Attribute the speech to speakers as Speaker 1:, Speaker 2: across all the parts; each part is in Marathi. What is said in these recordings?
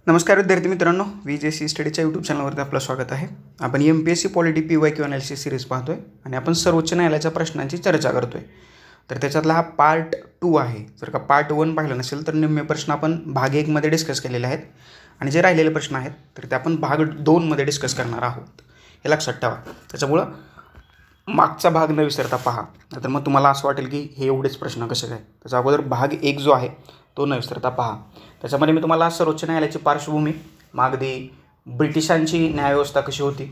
Speaker 1: नमस्कार विद्यार्थी मित्रांनो, VJC स्टडीच्या यूट्यूब चॅनलवरती आपलं स्वागत आहे. आपण MPSC polity PYQ analysis series पाहतोय आणि आपण सर्वोच्च न्यायालयाच्या प्रश्नांची चर्चा करतोय. तर त्याच्यातला हा पार्ट 2 आहे. जर का पार्ट 1 पाहिलं नसेल तर निम्मे प्रश्न आपण भाग 1 मध्ये डिस्कस केलेले आहेत आणि जे राहिलेले प्रश्न आहेत तर ते आपण भाग 2 मध्ये डिस्कस करणार आहोत. हे लक्षात ठेवा. त्याच्यामुळं मागचा भाग न विसरता पहा, नाहीतर मग तुम्हाला असं वाटेल की हे एवढेच प्रश्न कसे काय. त्याच्या अगोदर भाग 1 जो आहे तो न विसरता पहा. त्याच्यामध्ये मी तुम्हाला सर्वोच्च न्यायालयाची पार्श्वभूमी, मागदी ब्रिटिशांची न्यायव्यवस्था कशी होती,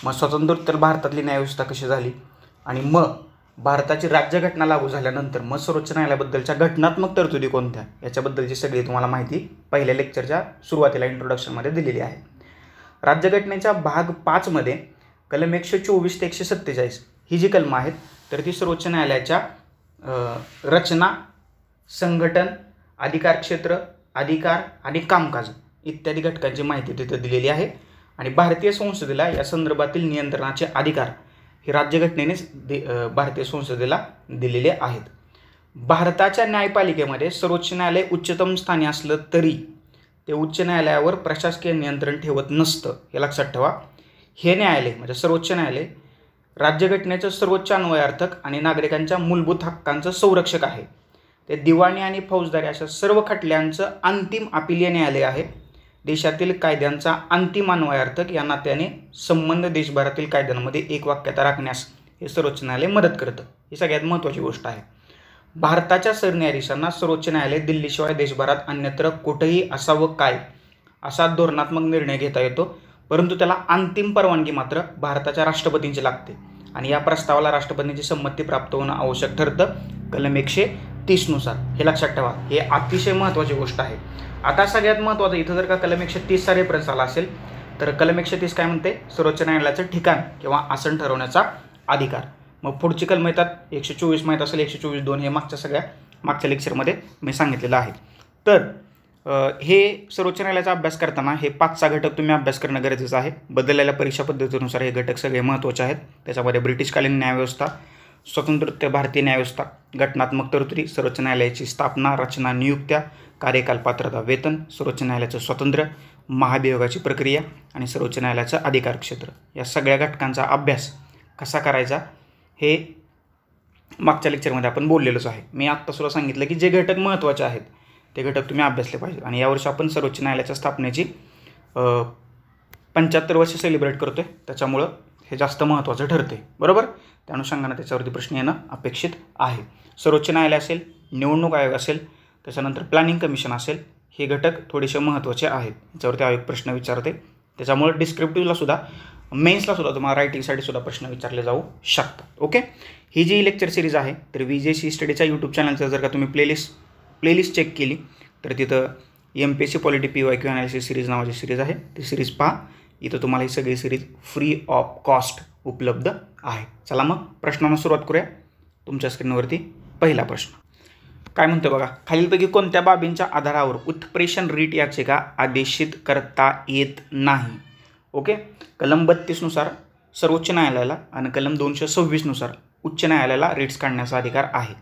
Speaker 1: मग स्वतंत्रोत्तर भारतातली न्यायव्यवस्था कशी झाली आणि मग भारताची राज्यघटना लागू झाल्यानंतर मग सर्वोच्च न्यायालयाबद्दलच्या घटनात्मक तरतुदी कोणत्या याच्याबद्दलची सगळी तुम्हाला माहिती पहिल्या लेक्चरच्या सुरुवातीला इंट्रोडक्शनमध्ये दिलेली आहे. राज्यघटनेच्या भाग 5 मध्ये कलम 124 ते 147 ही जी कलमं आहेत तर ती सर्वोच्च न्यायालयाच्या रचना, संघटन, अधिकार क्षेत्र, अधिकार आणि कामकाज इत्यादी घटकांची माहिती तिथे दिलेली आहे. आणि भारतीय संसदेला या संदर्भातील नियंत्रणाचे अधिकार हे राज्यघटनेनेच भारतीय संसदेला दिलेले आहेत. भारताच्या न्यायपालिकेमध्ये सर्वोच्च न्यायालय उच्चतम स्थानी असलं तरी ते उच्च न्यायालयावर प्रशासकीय नियंत्रण ठेवत नसतं, हे लक्षात ठेवा. हे न्यायालय म्हणजे सर्वोच्च न्यायालय राज्यघटनेचं सर्वोच्च अन्वयार्थक आणि नागरिकांच्या मूलभूत हक्कांचं संरक्षक आहे. ते दिवाणी आणि फौजदारी अशा सर्व खटल्यांचं अंतिम अपिलीय न्यायालय आहे. देशातील कायद्यांचा अंतिम अन्वयार्थक या नात्याने संबंध देशभरातील कायद्यांमध्ये एकवाक्यता राखण्यास हे सर्वोच्च न्यायालय मदत करतं. ही सगळ्यात महत्त्वाची गोष्ट आहे. भारताच्या सरन्यायाधीशांना सर्वोच्च न्यायालय दिल्लीशिवाय देशभरात अन्यत्र कुठेही असावं काय असा धोरणात्मक निर्णय घेता येतो, परंतु त्याला अंतिम परवानगी मात्र भारताच्या राष्ट्रपतींची लागते आणि या प्रस्तावाला राष्ट्रपतींची संमती प्राप्त होणं आवश्यक ठरतं कलम 130 नुसार. हे लक्षात ठेवा. हे अतिशय महत्त्वाची गोष्ट आहे. आता सगळ्यात महत्त्वाचं इथं जर का कलम 130चा रेफरन्स आला असेल तर कलम 130 काय म्हणते, सर्वोच्च न्यायालयाचं ठिकाण किंवा आसन ठरवण्याचा अधिकार. मग पुढची कलम येतात 124 माहीत असेल, 124(2) हे मागच्या लेक्चरमध्ये मी सांगितलेलं आहे. तर हे सर्वोच्च न्यायालयाचा अभ्यास करताना हे 5चा घटक तुम्ही अभ्यास करणं गरजेचं आहे. बदललेल्या परीक्षा पद्धतीनुसार हे घटक सगळे महत्त्वाचे आहेत. त्याच्यामध्ये ब्रिटिशकालीन न्यायव्यवस्था, स्वतंत्रोत्तर भारतीय न्यायव्यवस्था, घटनात्मक तरतुदी, सर्वोच्च न्यायालयाची स्थापना, रचना, नियुक्त्या, कार्यकाल, पात्रता, वेतन, सर्वोच्च न्यायालयाचं स्वातंत्र्य, महाभियोगाची प्रक्रिया आणि सर्वोच्च न्यायालयाचं अधिकार क्षेत्र या सगळ्या घटकांचा अभ्यास कसा करायचा हे मागच्या लेक्चरमध्ये आपण बोललेलोच आहे. मी आत्तासुद्धा सांगितलं की जे घटक महत्त्वाचे आहेत ते घटक तुम्ही अभ्यासले पाहिजे. आणि यावर्षी आपण सर्वोच्च न्यायालयाच्या स्थापनेची 75 वर्ष सेलिब्रेट करतो आहे, त्याच्यामुळं हे जास्त महत्त्वाचं ठरते. बरोबर. त्या अनुषंगाने त्याच्यावरती प्रश्न येणं अपेक्षित आहे. सर्वोच्च न्यायालय असेल, निवडणूक आयोग असेल, त्याच्यानंतर प्लॅनिंग कमिशन असेल, हे घटक थोडेसे महत्त्वाचे आहेत. याच्यावरती आयोग प्रश्न विचारते. त्याच्यामुळे डिस्क्रिप्टिव्हला सुद्धा, मेन्सला सुद्धा तुम्हाला रायटिंगसाठी सुद्धा प्रश्न विचारले जाऊ शकतात. ओके. ही जी लेक्चर सिरीज आहे तर VJC स्टडीच्या यूट्यूब चॅनलचं जर का तुम्ही प्लेलिस्ट चेक केली तर तिथं MPSC polity PYQ analysis series नावाची सिरीज आहे. ती सिरीज पहा. इथं तुम्हाला ही सगळी सिरीज फ्री ऑफ कॉस्ट उपलब्ध आहे. चला मग प्रश्नांना सुरुवात करूया. तुमच्या स्क्रीनवरती पहिला प्रश्न काय म्हणतो बघा. खालीलपैकी कोणत्या बाबींच्या आधारावर उत्प्रेषण रीट याचिका आदेशित करता येत नाही. ओके. कलम 32 नुसार सर्वोच्च न्यायालयाला आणि कलम 226 नुसार उच्च न्यायालयाला रीट्स काढण्याचा अधिकार आहे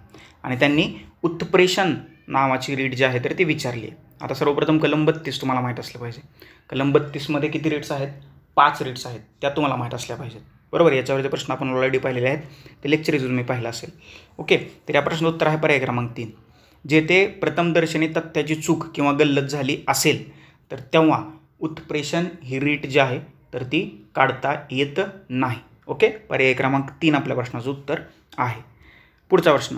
Speaker 1: आणि त्यांनी उत्प्रेषण नावाची रीट जी आहे तर ती विचारली आहे. आता सर्वप्रथम कलम 32 तुम्हाला माहीत असलं पाहिजे. कलम 32 मध्ये किती रीट्स आहेत? 5 रीट्स आहेत. त्या तुम्हाला माहीत असल्या पाहिजेत. बरोबर. याच्यावरचे प्रश्न आपण ऑलरेडी पाहिलेले आहेत. ते लेक्चर तुम्ही पाहिलं असेल. ओके. तर या प्रश्नाचं उत्तर आहे पर्याय क्रमांक 3. जेथे प्रथमदर्शनी तथ्याची चूक किंवा गल्लत झाली असेल तर तेव्हा उत्प्रेषण ही रीट जी आहे तर ती काढता येत नाही. ओके. पर्याय क्रमांक 3 आपल्या प्रश्नाचं उत्तर आहे. पुढचा प्रश्न.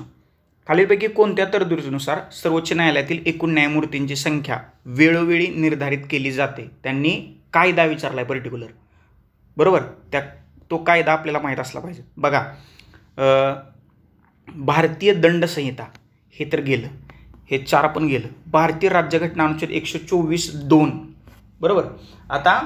Speaker 1: खालीलपैकी कोणत्या तरतुदीनुसार सर्वोच्च न्यायालयातील एकूण न्यायमूर्तींची संख्या वेळोवेळी निर्धारित केली जाते? त्यांनी कायदा विचारला आहे पर्टिक्युलर. बरोबर. तो कायदा आपल्याला माहीत असला पाहिजे. बघा, भारतीय दंड संहिता हे तर गेलं, हे 4 पण गेलं. भारतीय राज्यघटना अनुच्छेद 124(2). बरोबर. आता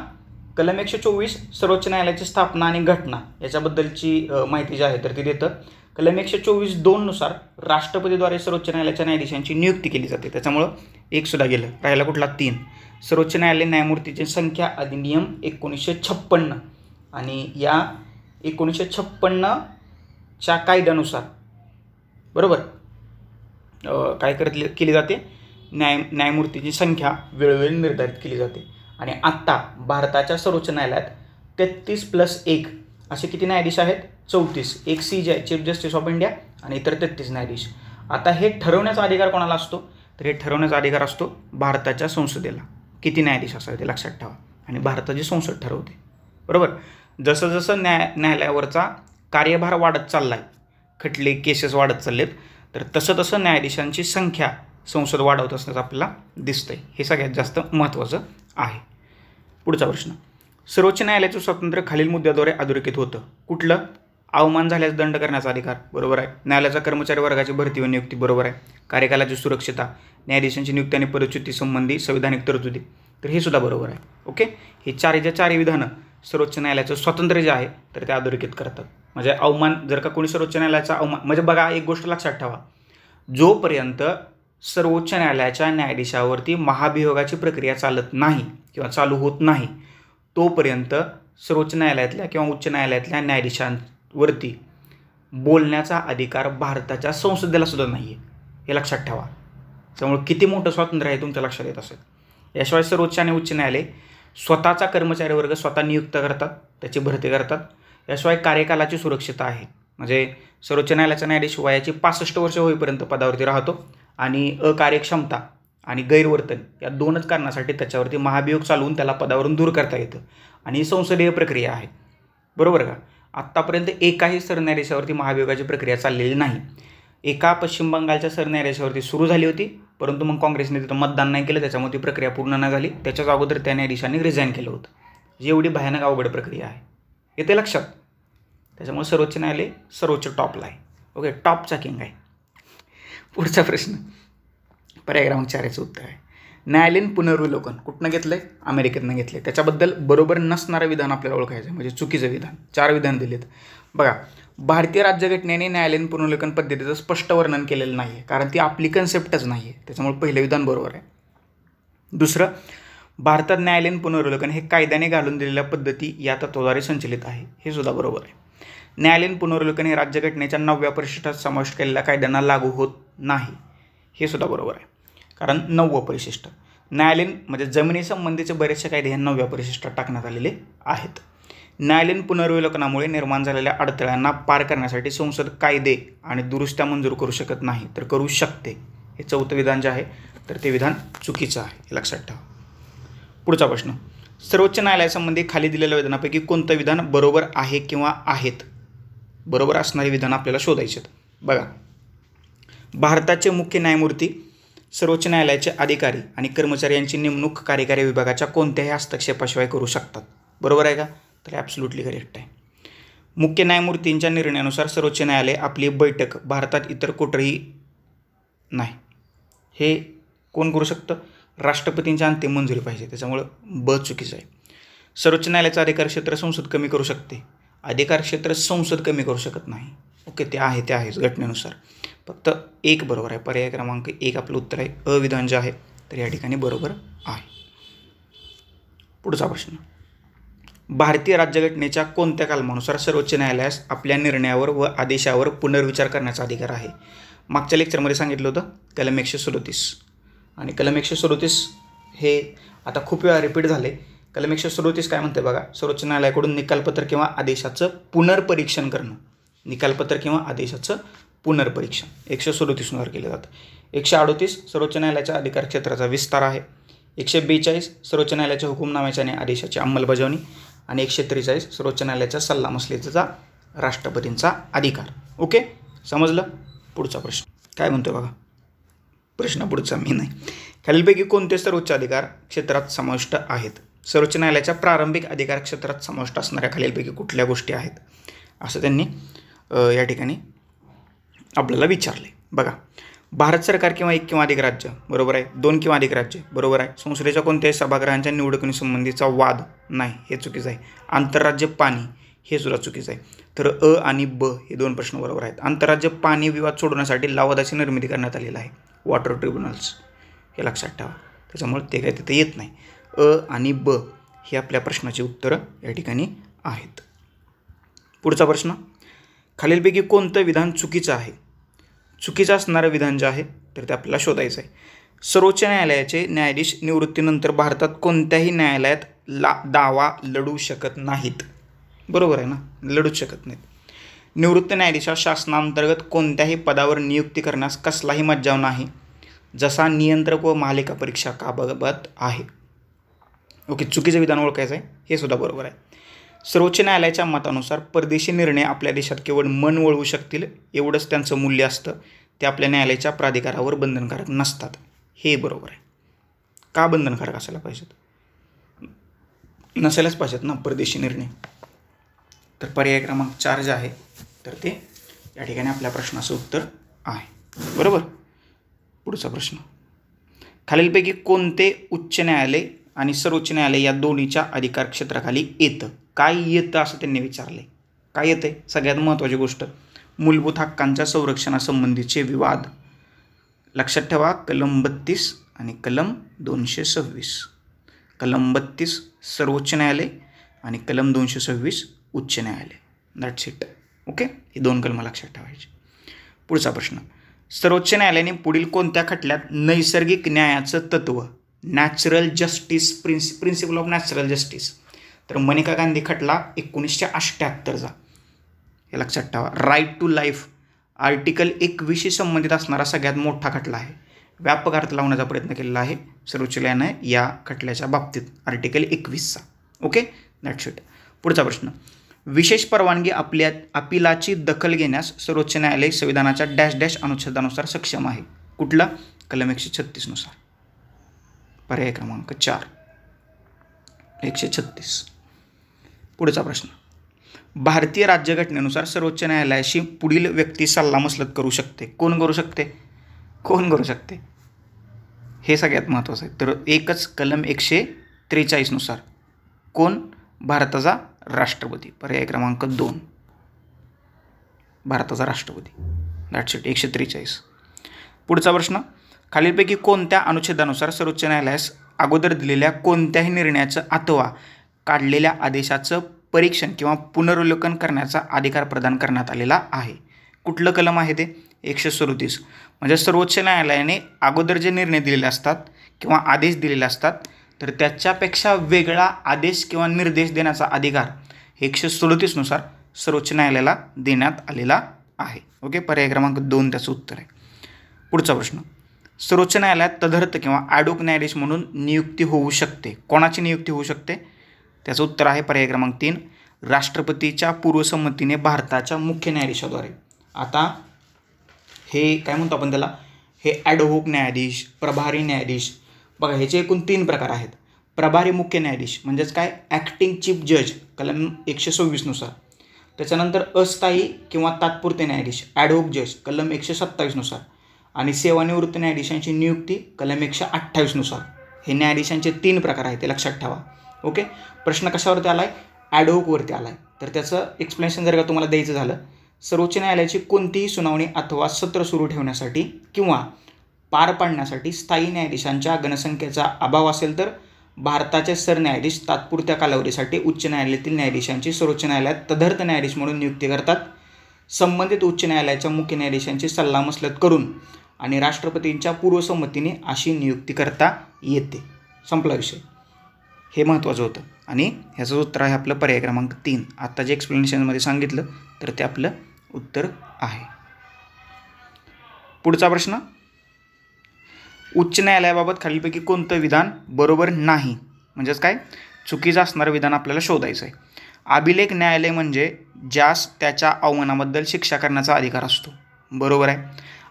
Speaker 1: कलम 124 सर्वोच्च न्यायालयाची स्थापना आणि घटना याच्याबद्दलची माहिती जी आहे तर ती देतं. कलम 124(2) नुसार राष्ट्रपतीद्वारे सर्वोच्च न्यायालयाच्या न्यायाधीशांची नियुक्ती केली जाते. त्याच्यामुळं 1 सुद्धा गेलं. राहिला कुठला? 3. सर्वोच्च न्यायालय न्यायमूर्तीची संख्या अधिनियम 1956 आणि या 1956च्या कायद्यानुसार बरोबर काय केली जाते न्यायमूर्तीची संख्या वेळोवेळी निर्धारित केली जाते. आणि आत्ता भारताच्या सर्वोच्च न्यायालयात 33+1 असे किती न्यायाधीश आहेत? 34. एक CJ आहे, चीफ जस्टिस ऑफ इंडिया, आणि इतर 33 न्यायाधीश. आता हे ठरवण्याचा अधिकार कोणाला असतो? तर हे ठरवण्याचा अधिकार असतो भारताच्या संसदेला. किती न्यायाधीश असावे ते लक्षात ठेवा, आणि भारताची संसद ठरवते. बरोबर. जसं जसं न्यायालयावरचा कार्यभार वाढत चालला आहे, खटले केसेस वाढत चाललेत, तर तसं तसं न्यायाधीशांची संख्या संसद वाढवत असण्याचं आपल्याला दिसतंय. हे सगळ्यात जास्त महत्त्वाचं आहे. पुढचा प्रश्न. सर्वोच्च न्यायालयाचं स्वातंत्र्य खालील मुद्द्याद्वारे अधोरेखित होतं. कुठलं? अवमान झाल्यास दंड करण्याचा अधिकार, बरोबर आहे. न्यायालयाचा कर्मचारी वर्गाची भरती व नियुक्ती, बरोबर आहे. कार्यकालाची सुरक्षितता, न्यायाधीशांची नियुक्ती आणि पदच्युती संबंधी संविधानिक तरतुदी, तर हे सुद्धा बरोबर आहे. ओके. ही चारही विधानं सर्वोच्च न्यायालयाचं स्वातंत्र्य जे आहे तर ते अधोरेखित करतात. म्हणजे अवमान, जर का कोणी सर्वोच्च न्यायालयाचा अवमान, म्हणजे बघा एक गोष्ट लक्षात ठेवा, जोपर्यंत सर्वोच्च न्यायालयाच्या न्यायाधीशावरती महाभियोगाची प्रक्रिया चालत नाही किंवा चालू होत नाही, तोपर्यंत सर्वोच्च न्यायालयातल्या किंवा उच्च न्यायालयातल्या न्यायाधीशांवरती बोलण्याचा अधिकार भारताच्या संसदेला सुद्धा नाही आहे. हे लक्षात ठेवा. त्यामुळे किती मोठं स्वातंत्र्य आहे तुमच्या लक्षात येत असेल. याशिवाय सर्वोच्च आणि उच्च न्यायालय स्वतःचा कर्मचारी वर्ग स्वतः नियुक्त करतात, त्याची भरती करतात. याशिवाय कार्यकालाची सुरक्षितता आहे. म्हणजे सर्वोच्च न्यायालयाचा न्यायाधीश वयाची 65 वर्ष होईपर्यंत पदावरती राहतो, आणि अकार्यक्षमता आणि गैरवर्तन या 2च कारणासाठी त्याच्यावरती महाभियोग चालवून त्याला पदावरून दूर करता येतं. आणि ही संसदीय प्रक्रिया आहे, बरोबर का. आत्तापर्यंत एकाही सरन्यायाधीशावरती महाभियोगाची प्रक्रिया चाललेली नाही. एका पश्चिम बंगालच्या सरन्यायाधीशावरती सुरू झाली होती, परंतु मग काँग्रेसने तिथं मतदान नाही केलं, त्याच्यामुळे ती प्रक्रिया पूर्ण न झाली. त्याच्याच अगोदर त्या न्यायाधीशांनी रिझाईन केलं होतं. जी एवढी भयानक अवघड प्रक्रिया आहे, येते लक्षात. त्याच्यामुळे सर्वोच्च न्यायालय सर्वोच्च टॉपला आहे. ओके, टॉपचा किंग आहे. पुढचा प्रश्न, पर्याय क्रमांक 4 उत्तर आहे. न्यायालयीन पुनर्विलोकन कुठनं घेतलं आहे? अमेरिकेतनं घेतलं आहे. त्याच्याबद्दल बरोबर नसणारं विधान आपल्याला ओळखायचं आहे, म्हणजे चुकीचं विधान. 4 विधान दिलेत बघा. भारतीय राज्यघटनेने न्यायालयीन पुनर्विलोकन पद्धतीचं स्पष्ट वर्णन केलेलं नाही आहे, कारण ती आपली कन्सेप्टच नाही आहे. त्याच्यामुळे पहिलं विधान बरोबर आहे. दुसरं, भारतात न्यायालयीन पुनर्विलोकन हे कायद्याने घालून दिलेल्या पद्धती या तत्त्वाद्वारे संचलित आहे, हे सुद्धा बरोबर आहे. न्यायालयीन पुनर्विलोकन हे राज्यघटनेच्या 9व्या परिशिष्टात समाविष्ट केलेल्या कायद्यांना लागू होत नाही, हे सुद्धा बरोबर आहे. कारण 9वं परिशिष्ट न्यायालयीन म्हणजे जमिनीसंबंधीचे बरेचसे कायदे ह्या 9व्या परिशिष्टात टाकण्यात आलेले आहेत. न्यायालयीन पुनर्विलोकनामुळे निर्माण झालेल्या अडथळ्यांना पार करण्यासाठी संसद कायदे आणि दुरुस्त्या मंजूर करू शकत नाही, तर करू शकते. हे 4थं विधान जे आहे तर ते विधान चुकीचं आहे, हे लक्षात ठेवा. पुढचा प्रश्न, सर्वोच्च न्यायालयासंबंधी खाली दिलेल्या विधानापैकी कोणतं विधान बरोबर आहे किंवा आहेत? बरोबर असणारी विधान आपल्याला शोधायचे आहेत. बघा, भारताचे मुख्य न्यायमूर्ती सर्वोच्च न्यायालयाचे अधिकारी आणि कर्मचारी यांची नेमणूक कार्यकारी विभागाच्या कोणत्याही हस्तक्षेपाशिवाय करू शकतात. बरोबर आहे का? तर ॲब्सोल्युटली करेक्ट आहे. मुख्य न्यायमूर्तींच्या निर्णयानुसार सर्वोच्च न्यायालय आपली बैठक भारतात इतर कुठेही नाही. हे कोण करू शकतं? राष्ट्रपतींच्या अंतिम मंजुरी पाहिजे. त्याच्यामुळं ब चुकीचं आहे. सर्वोच्च न्यायालयाचं अधिकार क्षेत्र संसद कमी करू शकते. अधिकार क्षेत्र संसद कमी करू शकत नाही. ओके, ते आहेच घटनेनुसार. फक्त 1 बरोबर आहे. पर्याय क्रमांक 1 आपलं उत्तर आहे. अविधान जे आहे तर या ठिकाणी बरोबर आहे. पुढचा प्रश्न, भारतीय राज्यघटनेच्या कोणत्या कलमानुसार सर्वोच्च न्यायालयास आपल्या निर्णयावर व आदेशावर पुनर्विचार करण्याचा अधिकार आहे? मागच्या लेक्चरमध्ये सांगितलं होतं कलम 137, आणि कलम 137 हे आता खूप वेळा रिपीट झाले. कलम 137 काय म्हणते बघा, सर्वोच्च न्यायालयाकडून निकालपत्र किंवा आदेशाचं पुनर्परीक्षण करणं. निकालपत्र किंवा आदेशाचं पुनर्परीक्षण 137नुसार केलं जातं. 138 सर्वोच्च न्यायालयाच्या अधिकार क्षेत्राचा विस्तार आहे. 142 सर्वोच्च न्यायालयाच्या हुकुमनाम्याच्या आणि आदेशाची अंमलबजावणी, आणि 143 सर्वोच्च न्यायालयाच्या सल्लामसलतीचा राष्ट्रपतींचा अधिकार. ओके, समजलं. पुढचा प्रश्न काय म्हणतो बघा. प्रश्न पुढचा मी नाही. खालीलपैकी कोणते सर्वोच्च अधिकार क्षेत्रात समाविष्ट आहेत? सर्वोच्च न्यायालयाच्या प्रारंभिक अधिकार क्षेत्रात समाविष्ट असणाऱ्या खालीलपैकी कुठल्या गोष्टी आहेत, असं त्यांनी या ठिकाणी आपल्याला विचारले. बघा, भारत सरकार किंवा 1 किंवा अधिक राज्य, बरोबर आहे. 2 किंवा अधिक राज्य, बरोबर आहे. संसदेच्या कोणत्याही सभागृहांच्या निवडणुकीसंबंधीचा वाद नाही, हे चुकीचं आहे. आंतरराज्य पाणी, हे सुद्धा चुकीचं आहे. तर अ आणि ब हे 2 प्रश्न बरोबर आहेत. आंतरराज्य पाणी विवाद सोडवण्यासाठी लवादाची निर्मिती करण्यात आलेला आहे, वॉटर ट्रिब्युनल्स, हे लक्षात ठेवा. त्याच्यामुळे ते काय तिथे येत नाही. अ आणि ब हे आपल्या प्रश्नाची उत्तरं या ठिकाणी आहेत. पुढचा प्रश्न, खालीलपैकी कोणतं विधान चुकीचं आहे? चुकीचं असणारं विधान जे आहे तर ते आपल्याला शोधायचं आहे. सर्वोच्च न्यायालयाचे न्यायाधीश निवृत्तीनंतर भारतात कोणत्याही न्यायालयात दावा लढू शकत नाहीत. बरोबर आहे ना, लढूच शकत नाहीत. निवृत्त न्यायाधीशास शासनांतर्गत कोणत्याही पदावर नियुक्ती करण्यास कसलाही मज्जाव नाही, जसा नियंत्रक व महालेखा परीक्षकाबाबत आहे. ओके, चुकीचं विधान ओळखायचं आहे, हे सुद्धा बरोबर आहे. सर्वोच्च न्यायालयाच्या मतानुसार परदेशी निर्णय आपल्या देशात केवळ मन वळवू शकतील एवढंच त्यांचं मूल्य असतं, ते आपल्या न्यायालयाच्या प्राधिकारावर बंधनकारक नसतात. हे बरोबर आहे. का बंधनकारक असायला पाहिजेत? नसायलाच पाहिजेत ना परदेशी निर्णय. तर पर्याय क्रमांक 4 जे आहे तर ते या ठिकाणी आपल्या प्रश्नाचं उत्तर आहे. बरोबर. पुढचा प्रश्न, खालीलपैकी कोणते उच्च न्यायालय आणि सर्वोच्च न्यायालय या दोन्हीच्या अधिकार क्षेत्राखाली येतं? काय येतं असं त्यांनी विचारले. काय येतं? सगळ्यात महत्त्वाची गोष्ट, मूलभूत हक्कांच्या संरक्षणासंबंधीचे विवाद. लक्षात ठेवा, कलम 32 आणि कलम 226. कलम 32 सर्वोच्च न्यायालय आणि कलम 226 उच्च न्यायालय. That's it. ओके, ही 2 कलमं लक्षात ठेवायची. पुढचा प्रश्न, सर्वोच्च न्यायालयाने पुढील कोणत्या खटल्यात नैसर्गिक न्यायाचं तत्त्व, natural justice principle of natural justice, तर मनेका गांधी खटला 1978चा. हे लक्षात ठेवा. राईट टू लाईफ आर्टिकल 21शी संबंधित असणारा सगळ्यात मोठा खटला आहे. व्यापक अर्थ लावण्याचा प्रयत्न केलेला आहे सर्वोच्च न्यायालयाने या खटल्याच्या बाबतीत, आर्टिकल 21चा. Okay, that's it. पुढचा प्रश्न, विशेष परवानगी अपिलाची दखल घेण्यास सर्वोच्च न्यायालय संविधानाच्या डॅश डॅश अनुच्छेदानुसार सक्षम आहे. कुठला? कलम 136 नुसार. पर्याय क्रमांक 4, 136. पुढचा प्रश्न, भारतीय राज्यघटनेनुसार सर्वोच्च न्यायालयाशी पुढील व्यक्ती सल्लामसलत करू शकते. कोण करू शकते? कोण करू शकते? हे सगळ्यात महत्त्वाचं आहे. तर एकच, कलम 143 नुसार. कोण? भारताचा राष्ट्रपती. पर्याय क्रमांक 2, भारताचा राष्ट्रपती. That's it. 143. पुढचा प्रश्न, खालीलपैकी कोणत्या अनुच्छेदानुसार सर्वोच्च न्यायालयास अगोदर दिलेल्या कोणत्याही निर्णयाचं अथवा काढलेल्या आदेशाचं परीक्षण किंवा पुनर्वलोकन करण्याचा अधिकार प्रदान करण्यात आलेला आहे? कुठलं कलम आहे ते? 137. म्हणजे सर्वोच्च न्यायालयाने अगोदर जे निर्णय दिलेले असतात किंवा आदेश दिलेले असतात तर त्याच्यापेक्षा वेगळा आदेश किंवा निर्देश देण्याचा अधिकार 137 नुसार सर्वोच्च न्यायालयाला देण्यात आलेला आहे. ओके, पर्याय क्रमांक 2 त्याचं उत्तर आहे. पुढचा प्रश्न, सर्वोच्च न्यायालयात तदर्थ किंवा ॲडहोक न्यायाधीश म्हणून नियुक्ती होऊ शकते. कोणाची नियुक्ती होऊ शकते? त्याचं उत्तर आहे पर्याय क्रमांक 3, राष्ट्रपतीच्या पूर्वसंमतीने भारताच्या मुख्य न्यायाधीशाद्वारे. आता हे काय म्हणतो आपण त्याला, हे ॲडहोक न्यायाधीश, प्रभारी न्यायाधीश. बघा, ह्याचे एकूण 3 प्रकार आहेत. प्रभारी मुख्य न्यायाधीश म्हणजेच काय, ॲक्टिंग चीफ जज, कलम 126 नुसार. त्याच्यानंतर अस्थायी किंवा तात्पुरते न्यायाधीश, ॲडहोक जज, कलम 127 नुसार. आणि सेवानिवृत्त न्यायाधीशांची नियुक्ती, कलम 128 नुसार. हे न्यायाधीशांचे 3 प्रकार आहेत, ते लक्षात ठेवा. ओके, प्रश्न कशावरती आला आहे? ॲडहोकवरती आला आहे. तर त्याचं एक्सप्लेनेशन जर का तुम्हाला द्यायचं झालं, सर्वोच्च न्यायालयाची कोणतीही सुनावणी अथवा सत्र सुरू ठेवण्यासाठी किंवा पार पाडण्यासाठी स्थायी न्यायाधीशांच्या गणसंख्येचा अभाव असेल तर भारताचे सरन्यायाधीश तात्पुरत्या कालावधीसाठी उच्च न्यायालयातील न्यायाधीशांची सर्वोच्च न्यायालयात तदर्थ न्यायाधीश म्हणून नियुक्ती करतात. संबंधित उच्च न्यायालयाच्या मुख्य न्यायाधीशांची सल्लामसलत करून आणि राष्ट्रपतींच्या पूर्वसंमतीने अशी नियुक्ती करता येते. संपला विषय. हे महत्त्वाचं होतं आणि ह्याचं उत्तर आहे आपलं पर्याय क्रमांक 3. आत्ता जे एक्सप्लेनेशनमध्ये सांगितलं तर ते आपलं उत्तर आहे. पुढचा प्रश्न, उच्च न्यायालयाबाबत खालीलपैकी कोणतं विधान बरोबर नाही? म्हणजेच काय, चुकीचं असणारं विधान आपल्याला शोधायचं आहे. अभिलेख न्यायालय म्हणजे ज्यास त्याच्या आव्हानाबद्दल शिक्षा करण्याचा अधिकार असतो. बरोबर आहे.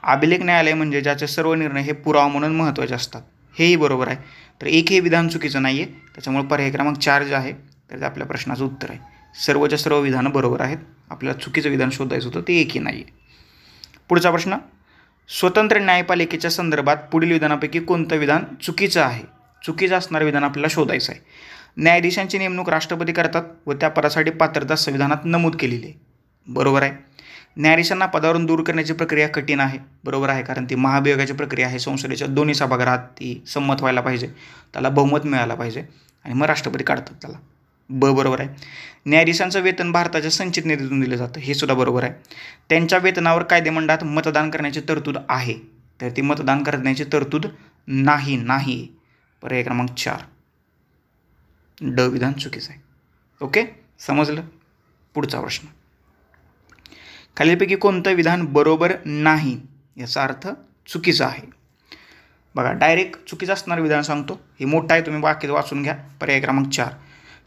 Speaker 1: अभिलेख न्यायालय म्हणजे ज्याचे सर्व निर्णय हे पुरावा म्हणून महत्त्वाचे असतात. हेही बरोबर आहे. तर एक हे विधान चुकीचं नाही आहे, त्याच्यामुळे पर्याय क्रमांक 4 जे आहे तर ते आपल्या प्रश्नाचं उत्तर आहे. सर्वच्या सर्व विधानं बरोबर आहेत. आपल्याला चुकीचं विधान शोधायचं होतं, ते एकही नाही आहे. पुढचा प्रश्न, स्वतंत्र न्यायपालिकेच्या संदर्भात पुढील विधानापैकी कोणतं विधान चुकीचं आहे? चुकीचं असणारं विधान आपल्याला शोधायचं आहे. न्यायाधीशांची नेमणूक राष्ट्रपती करतात व त्या पदासाठी पात्रता संविधानात नमूद केलेली आहे. बरोबर आहे. न्यायाधीशांना पदावरून दूर करण्याची प्रक्रिया कठीण आहे. बरोबर आहे, कारण ती महाभियोगाची प्रक्रिया आहे. संसदेच्या दोन्ही सभागृहात ती संमत व्हायला पाहिजे, त्याला बहुमत मिळायला पाहिजे आणि मग राष्ट्रपती काढतात त्याला. बरोबर आहे. न्यायाधीशांचं वेतन भारताच्या संचित निधीतून दिलं जातं. हे सुद्धा बरोबर आहे. त्यांच्या वेतनावर कायदेमंडळात मतदान करण्याची तरतूद आहे. तर ती मतदान करण्याची तरतूद नाही नाही. पर्याय क्रमांक 4 ड विधान चुकीचं आहे. ओके, समजलं. पुढचा प्रश्न, खालीलपैकी कोणतं विधान बरोबर नाही याचा अर्थ चुकीचा आहे. बघा, डायरेक्ट चुकीचं असणारं विधान सांगतो, हे मोठं आहे, तुम्ही वाक्य वाचून घ्या. पर्याय क्रमांक 4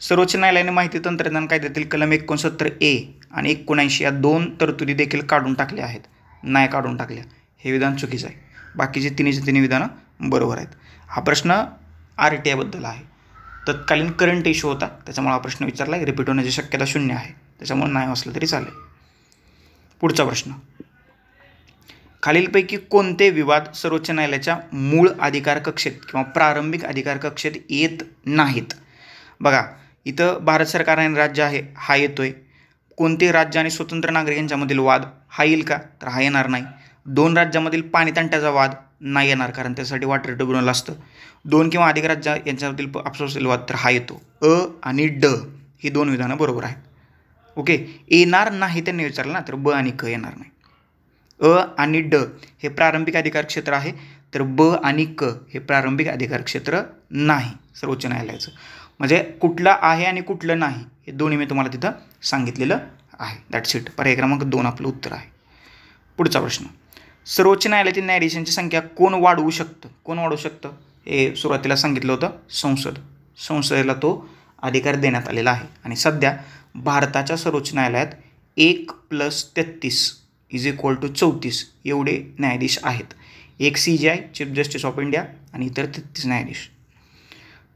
Speaker 1: सर्वोच्च न्यायालयाने माहिती तंत्रज्ञान कायद्यातील कलम 69A आणि 79 या 2 तरतुदी देखील काढून टाकल्या आहेत. नाही काढून टाकल्या, हे विधान चुकीचं आहे. बाकीचे तिन्ही विधानं बरोबर आहेत. हा प्रश्न RTI बद्दल आहे. तत्कालीन करंट इश्यू होता, त्याच्यामुळे हा प्रश्न विचारला आहे. रिपीट होण्याची शक्यता 0 आहे, त्याच्यामुळे नाही असलं तरी चालेल. पुढचा प्रश्न, खालीलपैकी कोणते विवाद सर्वोच्च न्यायालयाच्या मूळ अधिकार कक्षेत किंवा प्रारंभिक अधिकार कक्षेत येत नाहीत? बघा, इथं भारत सरकार आणि राज्य आहे हा येतोय. कोणते राज्य आणि स्वतंत्र नागरिक यांच्यामधील वाद हा येईल का? तर हा येणार नाही. 2 राज्यांमधील पाणी तंट्याचा वाद नाही येणार, कारण त्यासाठी वॉटर ट्रिब्युनल असतं. 2 किंवा अधिक राज्य यांच्यामधील आपसातील वाद तर हा येतो. अ आणि ड ही 2 विधानं बरोबर आहेत. ओके, येणार नाही त्यांनी विचारलं ना, तर ब आणि क येणार नाही. अ आणि ड हे प्रारंभिक अधिकार क्षेत्र आहे, तर ब आणि क हे प्रारंभिक अधिकार क्षेत्र नाही सर्वोच्च न्यायालयाचं. म्हणजे कुठलं आहे आणि कुठलं नाही हे दोन्ही मी तुम्हाला तिथं सांगितलेलं आहे. That's it. पर्याय क्रमांक 2 आपलं उत्तर आहे. पुढचा प्रश्न, सर्वोच्च न्यायालयातील न्यायाधीशांची संख्या कोण वाढवू शकतं? कोण वाढवू शकतं हे सुरुवातीला सांगितलं होतं, संसद. संसदेला तो अधिकार देण्यात आलेला आहे. आणि सध्या भारताच्या सर्वोच्च न्यायालयात 1+33 = 34 एवढे न्यायाधीश आहेत. एक CJI chief justice of India आणि इतर 33 न्यायाधीश.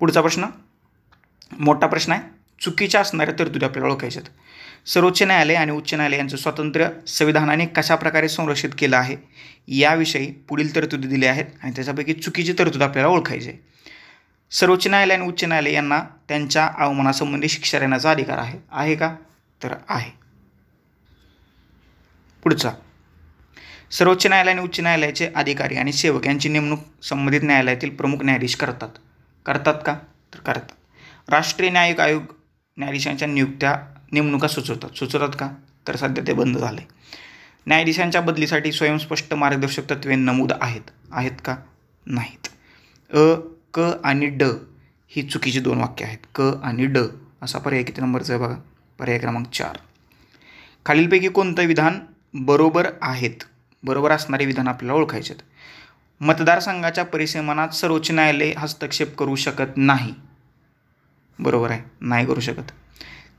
Speaker 1: पुढचा प्रश्न मोठा प्रश्न आहे. चुकीच्या असणाऱ्या तरतुदी आपल्याला ओळखायच्यात. सर्वोच्च न्यायालय आणि उच्च न्यायालय यांचं स्वातंत्र्य संविधानाने कशा प्रकारे संरक्षित केलं आहे याविषयी पुढील तरतुदी दिल्या आहेत आणि त्याच्यापैकी चुकीची तरतूद आपल्याला ओळखायची आहे. सर्वोच्च न्यायालय आणि उच्च न्यायालय यांना त्यांच्या अवमानासंबंधी शिक्षा देण्याचा अधिकार आहे. आहे का? तर आहे. पुढचा, सर्वोच्च न्यायालय आणि उच्च न्यायालयाचे अधिकारी आणि सेवक यांची नेमणूक संबंधित न्यायालयातील प्रमुख न्यायाधीश करतात. करतात का? तर करतात. राष्ट्रीय न्यायिक आयोग न्यायाधीशांच्या नेमणुका सुचवतात का? तर सध्या ते बंद झाले. न्यायाधीशांच्या बदलीसाठी स्वयंस्पष्ट मार्गदर्शक तत्त्वे नमूद आहेत का? नाहीत. अ, क आणि ड ही चुकीची 2 वाक्य आहेत. क आणि ड असा पर्याय किती नंबरचा आहे बघा? पर्याय क्रमांक 4. खालीलपैकी कोणतं विधान बरोबर आहेत? बरोबर असणारे विधान आपल्याला ओळखायचे आहेत. मतदारसंघाच्या परिसीमनात सर्वोच्च न्यायालय हस्तक्षेप करू शकत नाही. बरोबर आहे, नाही करू शकत.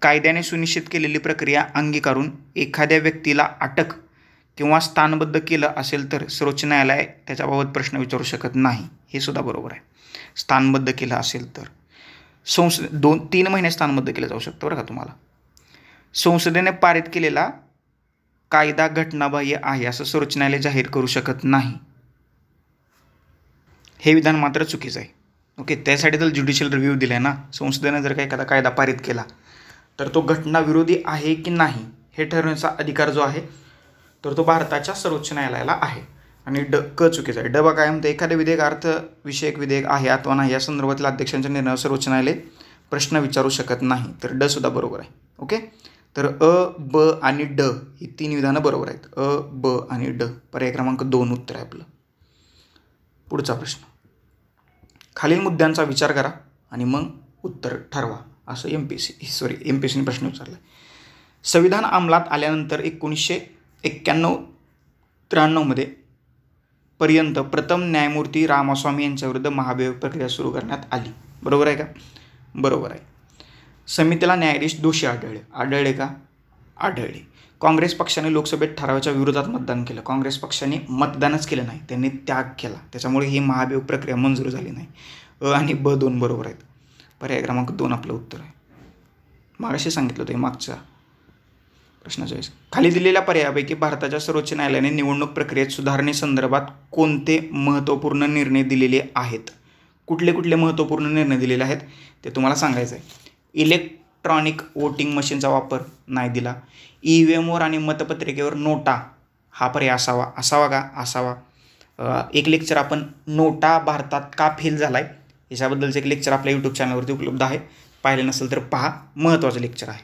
Speaker 1: कायद्याने सुनिश्चित केलेली प्रक्रिया अंगीकारून एखाद्या व्यक्तीला अटक किंवा स्थानबद्ध केलं असेल तर सर्वोच्च न्यायालय त्याच्याबाबत प्रश्न विचारू शकत नाही. हे सुद्धा बरोबर आहे. स्थानबद्ध केलं असेल तर 2-3 महिने स्थानबद्ध केलं जाऊ शकतं बरं का तुम्हाला. संसदेने पारित केलेला कायदा घटनाबाह्य आहे असं सर्वोच्च न्यायालय जाहीर करू शकत नाही. हे विधान मात्र चुकीचं आहे. ओके, त्यासाठी तर ज्युडिशियल रिव्ह्यू दिला आहे ना. संसदेने जर काही एखादा कायदा पारित केला तर तो घटनाविरोधी आहे की नाही हे ठरवण्याचा अधिकार जो आहे तर तो भारताच्या सर्वोच्च न्यायालयाला आहे. आणि क चुकीचं आहे. बघा काय म्हणते, एखादे विधेयक अर्थविषयक विधेयक आहे अथवा नाही या संदर्भातील अध्यक्षांच्या निर्णयावर सर्वोच्च न्यायालय प्रश्न विचारू शकत नाही. तर ड सुद्धा बरोबर आहे. ओके, तर अ, ब आणि ड ही 3 विधानं बरोबर आहेत. अ, ब आणि ड. पर्याय क्रमांक 2 उत्तर आहे आपलं. पुढचा प्रश्न, खालील मुद्द्यांचा विचार करा आणि मग उत्तर ठरवा असं MPSCने प्रश्न विचारला. संविधान अंमलात आल्यानंतर 1991-93 पर्यंत प्रथम न्यायमूर्ती रामास्वामी यांच्याविरुद्ध महाभियोग प्रक्रिया सुरू करण्यात आली. बरोबर आहे का? बरोबर आहे. समितीला न्यायाधीश दोषी आढळले का? आढळले. काँग्रेस पक्षाने लोकसभेत ठरावाच्या विरोधात मतदान केलं. काँग्रेस पक्षाने मतदानच केलं नाही, त्यांनी त्याग केला. त्याच्यामुळे ही महाभियोग प्रक्रिया मंजूर झाली नाही. अ आणि ब 2 बरोबर आहेत. पर्याय क्रमांक 2 आपलं उत्तर आहे. मागाशी सांगितलं होतं मागच्या प्रश्नाच्या वेळेस. खाली दिलेल्या पर्यायापैकी भारताच्या सर्वोच्च न्यायालयाने निवडणूक प्रक्रियेत सुधारणेसंदर्भात कोणते महत्त्वपूर्ण निर्णय दिलेले आहेत? कुठले महत्त्वपूर्ण निर्णय दिलेले आहेत ते तुम्हाला सांगायचं आहे. इलेक्ट्रॉनिक वोटिंग मशीनचा वापर नाही दिला. EVMवर आणि मतपत्रिकेवर नोटा हा पर्याय असावा का? असावा. एक लेक्चर आपण नोटा भारतात का फेल झाला आहे याच्याबद्दलचं एक लेक्चर आपल्या यूट्यूब चॅनलवरती उपलब्ध आहे. पाहिलं नसेल तर पहा, महत्त्वाचं लेक्चर आहे.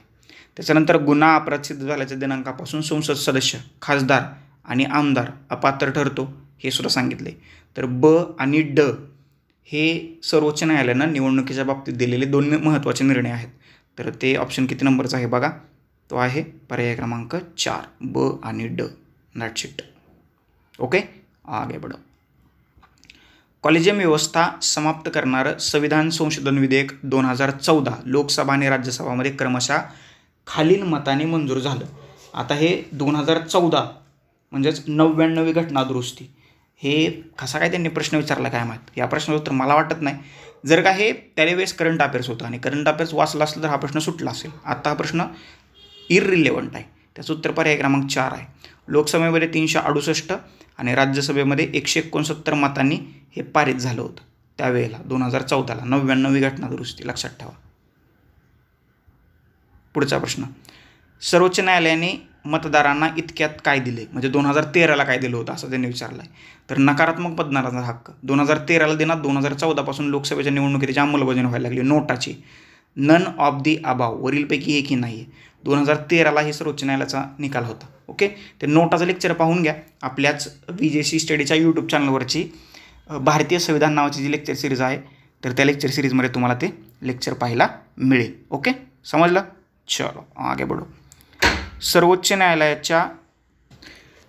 Speaker 1: त्याच्यानंतर गुन्हा अपराध सिद्ध झाल्याच्या दिनांकापासून संसद सदस्य, खासदार आणि आमदार अपात्र ठरतो हे सुद्धा सांगितले. तर ब आणि ड हे सर्वोच्च न्यायालयानं निवडणुकीच्या बाबतीत दिलेले 2 महत्त्वाचे निर्णय आहेत. तर ते ऑप्शन किती नंबरचा आहे बघा, तो आहे पर्याय क्रमांक 4 ब आणि ड. That's it. ओके, आगे बढ़ो. कॉलेजियम व्यवस्था समाप्त करणारं संविधान संशोधन विधेयक 2014 लोकसभा आणि राज्यसभामध्ये क्रमशः खालील मताने मंजूर झालं. आता हे 2014 म्हणजेच 99वी घटना दुरुस्ती, हे कसा काय त्यांनी प्रश्न विचारला काय माहीत. या प्रश्नाचं उत्तर मला वाटत नाही. जर का हे त्यावेळेस करंट अफेअर्स होतं आणि करंट अफेअर्स वाचला असलं तर हा प्रश्न सुटला असेल. आता हा प्रश्न इररिलेव्हंट आहे. त्याचं उत्तर पर्याय क्रमांक 4 आहे. लोकसभेमध्ये 368 आणि राज्यसभेमध्ये 169 मतांनी हे पारित झालं होतं त्यावेळेला 2014ला 99वी घटना दुरुस्ती. लक्षात ठेवा. पुढचा प्रश्न, सर्वोच्च न्यायालयाने मतदारांना इतक्यात काय दिले, म्हणजे 2013ला काय दिलं होतं असं त्यांनी विचारलं आहे. तर नकारात्मक मतदानाचा हक्क 2013ला देण्यात 2014 पासून लोकसभेच्या निवडणुकीची अंमलबजावणी व्हायला लागली. नोटाची नन ऑफ दी अबाव, वरीलपैकी एकही नाही आहे. 2013ला हे सर्वोच्च न्यायालयाचा निकाल होता. ओके, ते नोटाचं लेक्चर पाहून घ्या. आपल्याच VJC स्टडीच्या यूट्यूब चॅनलवरची भारतीय संविधान नावाची जी लेक्चर सिरीज आहे, तर त्या लेक्चर सिरीजमध्ये तुम्हाला ते लेक्चर पाहायला मिळेल. ओके, समजलं. चलो आगे बढ़ो. सर्वोच्च न्यायालयाच्या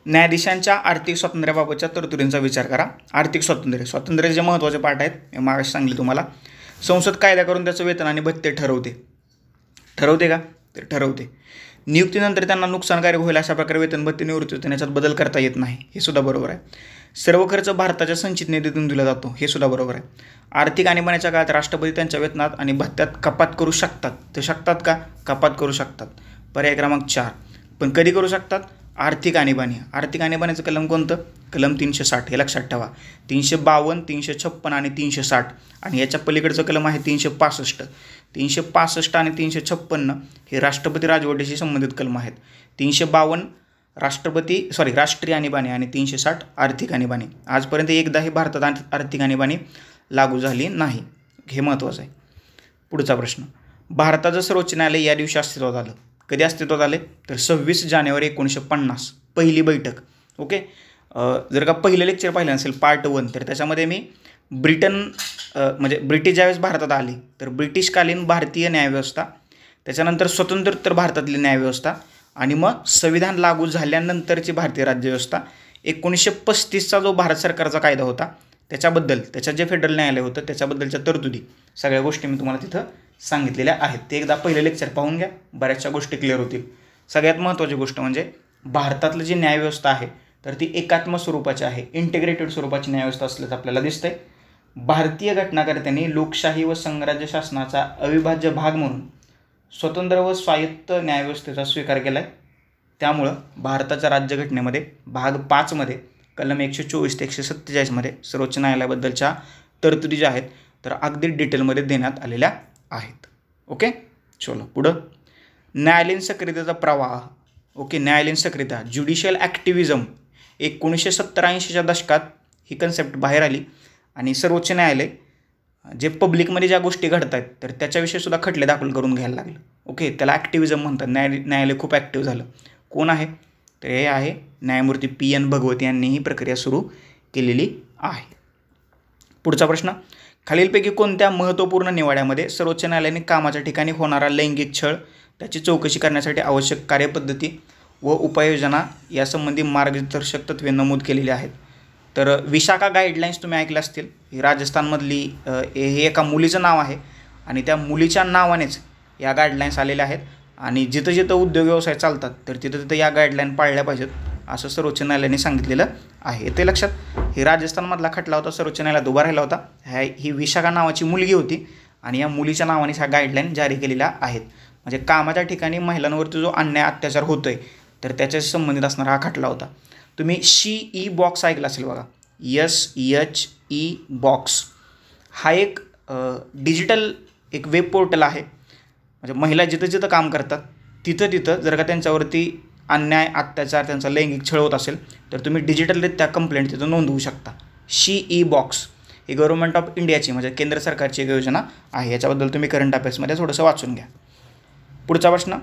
Speaker 1: न्यायाधीशांच्या आर्थिक स्वातंत्र्याबाबतच्या तरतुदींचा विचार करा. आर्थिक स्वातंत्र्याचे जे महत्त्वाचे पाठ आहेत मी मागाशी सांगितले तुम्हाला. संसद कायदा करून त्याचं वेतन आणि भत्ते ठरवते का, तर ठरवते. नियुक्तीनंतर त्यांना नुकसानकारक होईल अशा प्रकारे वेतन भत्ते निवृत्ती होते, याच्यात बदल करता येत नाही, हे सुद्धा बरोबर आहे. सर्व खर्च भारताच्या संचित निधीतून दिला जातो, हे सुद्धा बरोबर आहे. आर्थिक आणीबाणीच्या काळात राष्ट्रपती त्यांच्या वेतनात आणि भत्त्यात कपात करू शकतात. ते शकतात का, कपात करू शकतात. पर्याय क्रमांक 4. पण कधी करू शकतात, आर्थिक आणीबाणीचं कलम कोणतं, कलम 360. हे लक्षात ठेवा. 352, 356 आणि 360 आणि याच्या पलीकडचं कलम आहे 365. 365 आणि 356 हे राष्ट्रपती राजवटीशी संबंधित कलम आहेत. 352 राष्ट्रीय आणीबाणी आणि 360 आर्थिक आणीबाणी. आजपर्यंत एकदा हे भारतात आर्थिक आणीबाणी लागू झाली नाही, हे महत्त्वाचं आहे. पुढचा प्रश्न, भारताचं सर्वोच्च न्यायालय या दिवशी अस्तित्वात आलं. कधी अस्तित्वात आले, तर 26 जानेवारी 1950 पहिली बैठक. ओके, जर का पहिलं लेक्चर पाहिलं असेल पार्ट 1, तर त्याच्यामध्ये मी म्हणजे ब्रिटिश ज्यावेळेस भारतात आली तर ब्रिटिशकालीन भारतीय न्यायव्यवस्था, त्याच्यानंतर स्वतंत्रोत्तर भारतातली न्यायव्यवस्था आणि मग संविधान लागू झाल्यानंतरची भारतीय राज्यव्यवस्था, 1935चा जो भारत सरकारचा कायदा होता त्याच्याबद्दल, त्याच्यात जे फेडरल न्यायालय होतं त्याच्याबद्दलच्या तरतुदी, सगळ्या गोष्टी मी तुम्हाला तिथं सांगितलेल्या आहेत. ते एकदा पहिलं लेक्चर पाहून घ्या, बऱ्याचशा गोष्टी क्लिअर होतील. सगळ्यात महत्त्वाची गोष्ट म्हणजे भारतातलं जी न्यायव्यवस्था आहे तर ती एकात्म स्वरूपाची आहे, इंटिग्रेटेड स्वरूपाची न्यायव्यवस्था असल्याचं आपल्याला दिसतंय. भारतीय घटनाकर्त्यांनी लोकशाही व संघराज्य शासनाचा अविभाज्य भाग म्हणून स्वतंत्र व स्वायत्त न्यायव्यवस्थेचा स्वीकार केला आहे. त्यामुळं भारताच्या राज्यघटनेमध्ये भाग 5 मध्ये कलम 124 ते 147 मध्ये सर्वोच्च न्यायालयाबद्दलच्या तरतुदी ज्या आहेत तर अगदी डिटेलमध्ये देण्यात आलेल्या आहेत. ओके, चलो पुढं. न्यायालयीन सक्रियतेचा प्रवाह. ओके, न्यायालयीन सक्रियता, ज्युडिशियल ॲक्टिव्हिजम 1970-80च्या दशकात ही कन्सेप्ट बाहेर आली आणि सर्वोच्च न्यायालय जे पब्लिकमध्ये ज्या गोष्टी घडत आहेत तर त्याच्याविषयी सुद्धा खटले दाखल करून घ्यायला लागलं. ओके, त्याला ॲक्टिव्हिजम म्हणतात. न्यायालय खूप ॲक्टिव्ह झालं. कोण आहे, तर हे आहे न्यायमूर्ती PN भगवती यांनी ही प्रक्रिया सुरू केलेली आहे. पुढचा प्रश्न, खालीलपैकी कोणत्या महत्त्वपूर्ण निवाड्यामध्ये सर्वोच्च न्यायालयाने कामाच्या ठिकाणी होणारा लैंगिक छळ त्याची चौकशी करण्यासाठी आवश्यक कार्यपद्धती व उपाययोजना यासंबंधी मार्गदर्शक तत्त्वे नमूद केलेली आहेत. तर विशाखा गाईडलाईन्स तुम्ही ऐकल्या असतील. ही राजस्थानमधली हे एका मुलीचं नाव आहे आणि त्या मुलीच्या नावानेच या गाईडलाईन्स आलेल्या आहेत आणि जिथं जिथं उद्योग व्यवसाय चालतात तर तिथं तिथं या गाईडलाईन पाळल्या पाहिजेत असं सर्वोच्च न्यायालयाने सांगितलेलं आहे. ते लक्षात. ही राजस्थानमधला खटला होता, सर्वोच्च न्यायालयात उभा राहिला होता. ही विशाखा नावाची मुलगी होती आणि या मुलीच्या नावाने ह्या गाईडलाईन जारी केलेल्या आहेत. म्हणजे कामाच्या ठिकाणी महिलांवरती जो अन्याय अत्याचार होतोय तर त्याच्याशी संबंधित असणारा हा खटला होता. तुम्ही SHE बॉक्स ऐकला असेल बघा, SHE बॉक्स हा एक डिजिटल एक वेब पोर्टल आहे. म्हणजे महिला जिथं जिथं काम करतात तिथं जर का त्यांच्यावरती अन्याय अत्याचार त्यांचा लैंगिक छळ होत असेल तर तुम्ही डिजिटलरित्या कंप्लेंट तिथं नोंदवू शकता. SHE box he government of इंडियाची म्हणजे केंद्र सरकारची एक योजना आहे. याच्याबद्दल तुम्ही करंट अफेअर्समध्ये थोडंसं वाचून घ्या. पुढचा प्रश्न,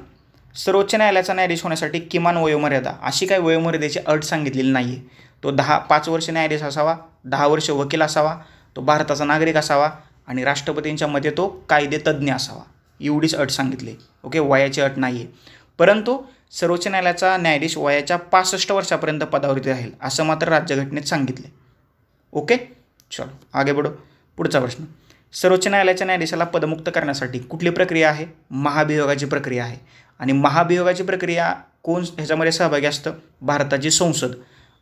Speaker 1: सर्वोच्च न्यायालयाचा न्यायाधीश होण्यासाठी किमान वयोमर्यादा अशी काही वयोमर्यादेची अट सांगितलेली नाही आहे. तो 5 वर्ष न्यायाधीश असावा, 10 वर्ष वकील असावा, तो भारताचा नागरिक असावा आणि राष्ट्रपतींच्या मते तो कायदेतज्ञ असावा, एवढीच अट सांगितली. ओके, वयाची अट नाही आहे. परंतु सर्वोच्च न्यायालयाचा न्यायाधीश वयाच्या 65 वर्षापर्यंत पदावरती राहील असं मात्र राज्यघटनेत सांगितले. ओके, चलो आगे बढो. पुढचा प्रश्न, सर्वोच्च न्यायालयाच्या न्यायाधीशाला पदमुक्त करण्यासाठी कुठली प्रक्रिया आहे? महाभियोगाची प्रक्रिया आहे. आणि महाभियोगाची प्रक्रिया कोण ह्याच्यामध्ये सहभागी असतं? भारताची संसद.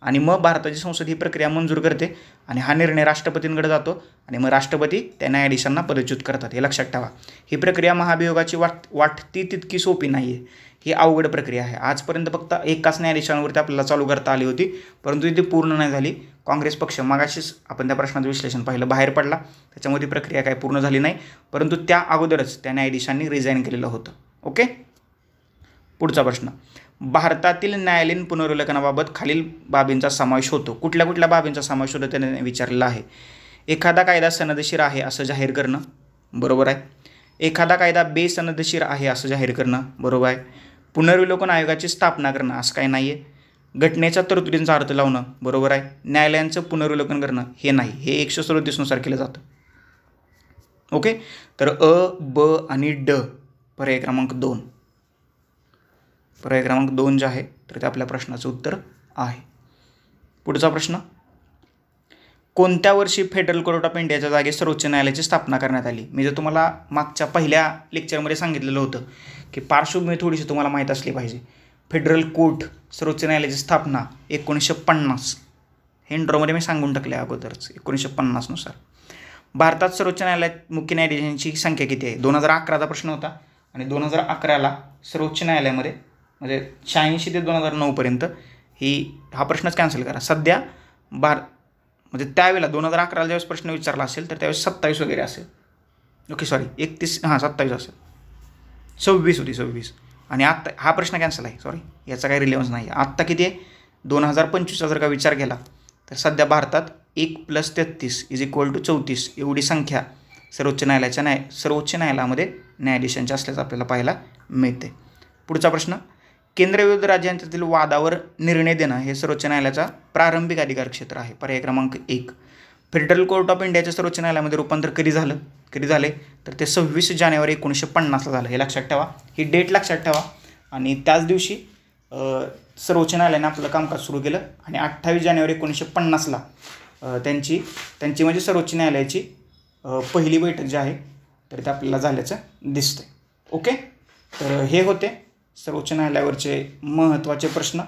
Speaker 1: आणि मग भारताची संसद ही प्रक्रिया मंजूर करते आणि हा निर्णय राष्ट्रपतींकडे जातो आणि मग राष्ट्रपती त्या न्यायाधीशांना पदच्युत करतात. हे लक्षात ठेवा. ही प्रक्रिया महाभियोगाची वाटती तितकी सोपी नाही आहे, ही अवघड प्रक्रिया आहे. आजपर्यंत फक्त एकाच न्यायाधीशांवरती आपल्याला चालू करता आली होती, परंतु ती पूर्ण नाही झाली. काँग्रेस पक्ष मागाशीच आपण त्या प्रश्नाचं विश्लेषण पाहिलं, बाहेर पडला, त्याच्यामुळे ती प्रक्रिया काही पूर्ण झाली नाही. परंतु त्या अगोदरच त्या न्यायाधीशांनी रिझाईन केलेलं होतं. ओके, पुढचा प्रश्न, भारतातील न्यायालयीन पुनर्विलोकनाबाबत खालील बाबींचा समावेश होतो. कुठल्या कुठल्या बाबींचा समावेश होतो त्याने विचारलेला आहे. एखादा कायदा सनदशीर आहे असं जाहीर करणं, बरोबर आहे. एखादा कायदा बेसनदशीर आहे असं जाहीर करणं, बरोबर आहे. पुनर्विलोकन आयोगाची स्थापना करणं, असं काही नाही आहे. घटनेच्या तरतुदींचा अर्थ लावणं, बरोबर आहे. न्यायालयांचं पुनर्विलोकन करणं, हे नाही. हे 137 नुसार केलं जातं. ओके, तर अ, ब आणि ड पर्याय क्रमांक 2. पर्याय क्रमांक 2 जे आहे तर ते आपल्या प्रश्नाचं उत्तर आहे. पुढचा प्रश्न, कोणत्या वर्षी फेडरल कोर्ट ऑफ इंडियाच्या जागी सर्वोच्च न्यायालयाची स्थापना करण्यात आली? मी जर तुम्हाला मागच्या पहिल्या लेक्चरमध्ये सांगितलेलं होतं की पार्श्वभूमी थोडीशी तुम्हाला माहीत असली पाहिजे. फेडरल कोर्ट सर्वोच्च न्यायालयाची स्थापना 1950, हे इंट्रोमध्ये मी सांगून टाकले अगोदरच. 1950 नुसार भारतात सर्वोच्च न्यायालयात मुख्य न्यायाधीशांची संख्या किती आहे? 2011चा प्रश्न होता आणि 2011ला सर्वोच्च न्यायालयामध्ये म्हणजे 86 ते 2009पर्यंत हा प्रश्नच कॅन्सल करा. सध्या म्हणजे त्यावेळेला 2011ला ज्यावेळेस प्रश्न विचारला असेल तर त्यावेळेस 27 वगैरे असेल. ओके, सॉरी 27 असेल, 26 होती, 26. आणि आत्ता हा प्रश्न कॅन्सल आहे, सॉरी, याचा काही रिलेव्हन्स नाही. आत्ता किती आहे? 2025चा जर का विचार केला तर सध्या भारतात 1 + 33 = 34 एवढी संख्या सर्वोच्च न्यायालयामध्ये न्यायाधीशांच्या असल्याचं आपल्याला पाहायला मिळते. पुढचा प्रश्न, केंद्र विरुद्ध राज्य यांच्यातील वादावर निर्णय देणं हे सर्वोच्च न्यायालयाचा प्रारंभिक अधिकार क्षेत्र आहे. पर्याय क्रमांक 1. फेडरल कोर्ट ऑफ इंडियाच्या सर्वोच्च न्यायालयामध्ये रूपांतर कधी झाले तर ते 26 जानेवारी 1950ला झालं. हे लक्षात ठेवा, ही डेट लक्षात ठेवा. आणि त्याच दिवशी सर्वोच्च न्यायालयाने आपलं कामकाज सुरू केलं आणि 28 जानेवारी 1950ला त्यांची म्हणजे सर्वोच्च न्यायालयाची पहिली बैठक जी आहे तर ते आपल्याला झाल्याचं दिसतंय. ओके, तर हे होते सर्वोच्च न्यायालयावरचे महत्त्वाचे प्रश्न.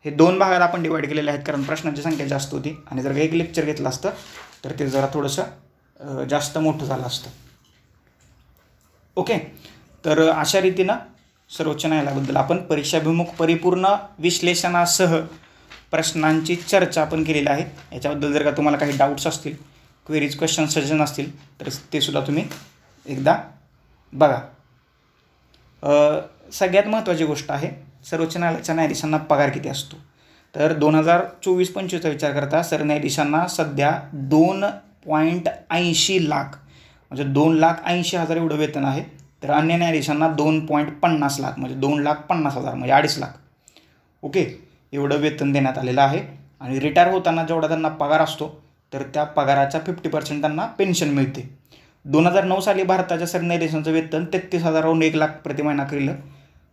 Speaker 1: हे 2 भागात आपण डिवाईड केलेले आहेत कारण प्रश्नांची संख्या जास्त होती आणि जर का एक लेक्चर घेतलं असतं तर ते जरा थोडंसं जास्त मोठं झालं असतं. ओके, तर अशा रीतीनं सर्वोच्च न्यायालयाबद्दल आपण परीक्षाभिमुख परिपूर्ण विश्लेषणासह प्रश्नांची चर्चा आपण केलेली आहे. याच्याबद्दल जर का तुम्हाला काही डाऊट्स असतील, क्वेरीज, क्वेश्चन, सजेशन असतील तर ते सुद्धा तुम्ही एकदा बघा. सगळ्यात महत्त्वाची गोष्ट आहे, सर्वोच्च न्यायालयाच्या न्यायाधीशांना पगार किती असतो? तर 2024-25चा विचार करता सरन्यायाधीशांना सध्या 2.80 लाख म्हणजे 2,80,000 एवढं वेतन आहे. तर अन्य न्यायाधीशांना 2.50 लाख म्हणजे 2,50,000 म्हणजे 2.5 लाख. ओके, एवढं वेतन देण्यात आलेलं आहे. आणि रिटायर होताना जेवढा त्यांना पगार असतो तर त्या पगाराचा 50% त्यांना पेन्शन मिळते. 2009 साली भारताच्या सरन्यायाधीशांचं वेतन 33,000वरून 1 लाख प्रति महिना केलं.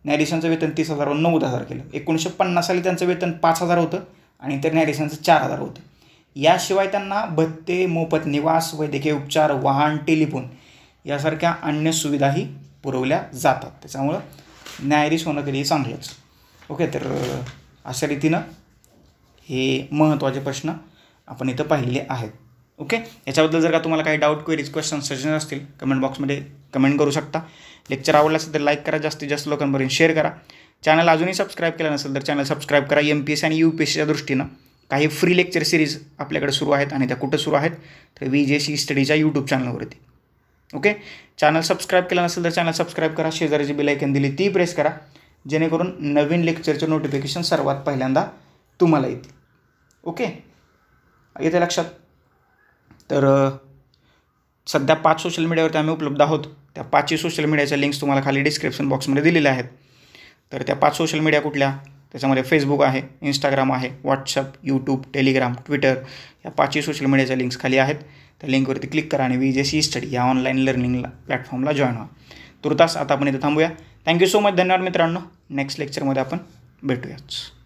Speaker 1: न्यायाधीशांचं वेतन 30,000वरून 90,000 केलं. 1950 साली त्यांचं वेतन 5,000 होतं आणि तर न्यायाधीशांचं 4,000 होतं. याशिवाय त्यांना भत्ते, मोफत निवास, वैद्यकीय उपचार, वाहन, टेलिफोन यासारख्या अन्य सुविधाही पुरवल्या जातात. त्याच्यामुळं न्यायाधीश होणं कधीही चांगलंच. ओके, तर अशा रीतीनं हे महत्त्वाचे प्रश्न आपण इथं पाहिलेले आहेत. ओके, याच्याबद्दल जर का तुम्हाला काही डाऊट, क्वेरीज, क्वेश्चन, सजेशन असतील कमेंट बॉक्समध्ये कमेंट करू शकता. लेक्चर आवडला असेल तर लाईक करा, जास्तीत जास्त लोकांपर्यंत शेअर करा. चॅनल अजूनही सबस्क्राईब केलं नसेल तर चॅनल सबस्क्राईब करा. MPSC आणि UPSCच्या दृष्टीनं काही फ्री लेक्चर सिरीज आपल्याकडे सुरू आहेत आणि त्या कुठं सुरू आहेत तर VJC स्टडीच्या यूट्यूब चॅनलवरती. ओके, चॅनल सबस्क्राईब केलं नसेल तर चॅनल सबस्क्राईब करा. शेजारीची बेल आयकन दिली ती प्रेस करा जेणेकरून नवीन लेक्चरचे नोटिफिकेशन सर्वात पहिल्यांदा तुम्हाला येतील. ओके, येते लक्षात. तर सध्या 5 सोशल मीडियावरती आम्ही उपलब्ध आहोत. त्या 5 सोशल मीडियाच्या लिंक्स तुम्हाला खाली डिस्क्रिप्शन बॉक्समध्ये दिलेल्या आहेत. तर त्या 5 सोशल मीडिया कुठल्या? त्याच्यामध्ये फेसबुक आहे, इंस्टाग्राम आहे, व्हॉट्सअप, यूट्यूब, टेलिग्राम, ट्विटर या 5 सोशल मीडियाच्या लिंक्स खाली आहेत. त्या लिंकवरती क्लिक करा आणि VJC स्टडी या ऑनलाईन लर्निंग प्लॅटफॉर्मला जॉईन व्हा. तुर्तास आता आपण इथं थांबूया. Thank you so much. धन्यवाद मित्रांनो. नेक्स्ट लेक्चरमध्ये आपण भेटूयाच.